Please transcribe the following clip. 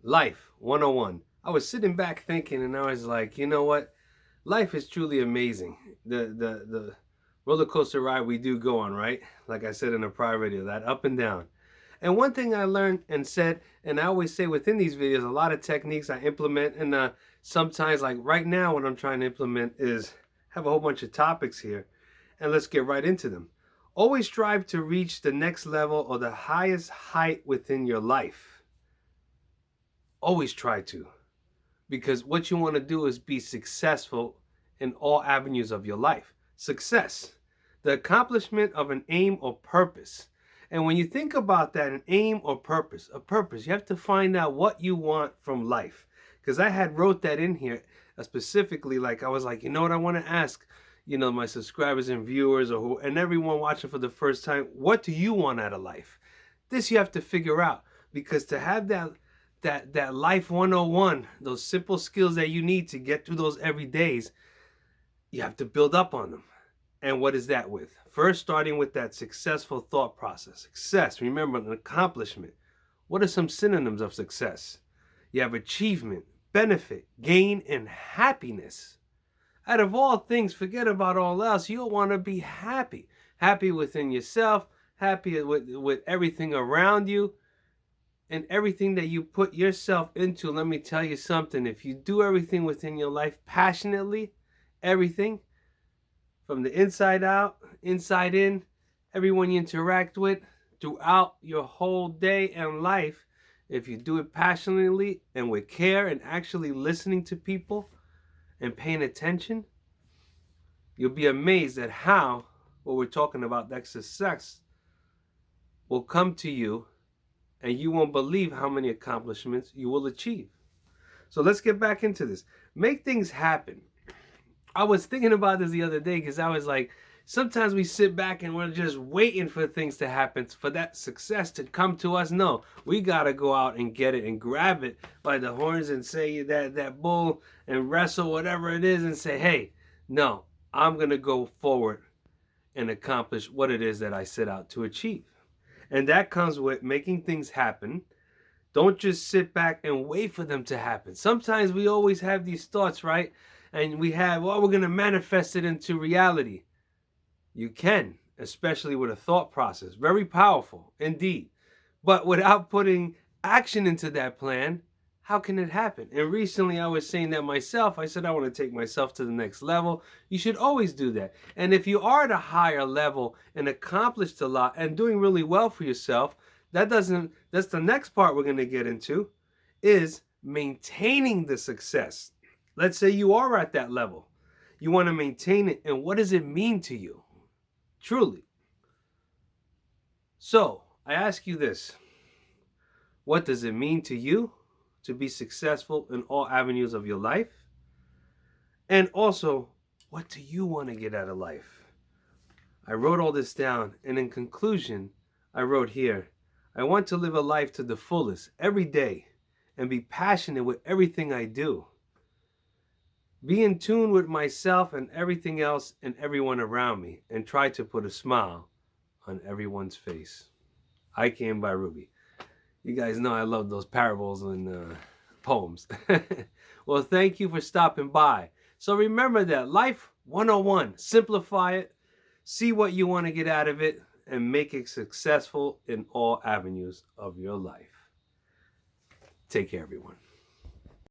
Life 101. I was sitting back thinking and I was like, you know what? Life is truly amazing. The roller coaster ride we do go on, right? Like I said in a prior video, that up and down. And one thing I learned and said, and I always say within these videos, a lot of techniques I implement, and sometimes, like right now, what I'm trying to implement is have a whole bunch of topics here, and let's get right into them. Always strive to reach the next level or the highest height within your life. Always try to, because what you want to do is be successful in all avenues of your life. Success, the accomplishment of an aim or purpose. And when you think about that, an aim or purpose, a purpose, you have to find out what you want from life. Because I had wrote that in here specifically, like I was like, you know what, I want to ask, my subscribers and viewers and everyone watching for the first time, what do you want out of life? This you have to figure out, because to have that life 101, those simple skills that you need to get through those every days, you have to build up on them. And what is that with? First, starting with that successful thought process. Success, remember, an accomplishment. What are some synonyms of success? You have achievement, benefit, gain, and happiness. Out of all things, forget about all else. You'll want to be happy. Happy within yourself, happy with everything around you, and everything that you put yourself into. Let me tell you something. If you do everything within your life passionately, everything from the inside out, inside in, everyone you interact with throughout your whole day and life, if you do it passionately and with care and actually listening to people and paying attention, you'll be amazed at how what we're talking about, that success, will come to you, and you won't believe how many accomplishments you will achieve. So let's get back into this. Make things happen. I was thinking about this the other day because I was like, sometimes we sit back and we're just waiting for things to happen, for that success to come to us. No, we got to go out and get it and grab it by the horns and say that bull and wrestle whatever it is and say, hey, no, I'm going to go forward and accomplish what it is that I set out to achieve. And that comes with making things happen. Don't just sit back and wait for them to happen. Sometimes we always have these thoughts, right? And we have, well, we're going to manifest it into reality. You can, especially with a thought process. Very powerful, indeed. But without putting action into that plan, how can it happen? And recently I was saying that myself. I said, I want to take myself to the next level. You should always do that. And if you are at a higher level and accomplished a lot and doing really well for yourself, that's the next part we're going to get into, is maintaining the success. Let's say you are at that level. You want to maintain it. And what does it mean to you? Truly. So I ask you this. What does it mean to you to be successful in all avenues of your life? And also, what do you want to get out of life? I wrote all this down, and in conclusion, I wrote here, I want to live a life to the fullest every day and be passionate with everything I do. Be in tune with myself and everything else and everyone around me, and try to put a smile on everyone's face. I came by Rubey. You guys know I love those parables and poems. Well, thank you for stopping by. So remember that life 101, simplify it, see what you want to get out of it, and make it successful in all avenues of your life. Take care, everyone.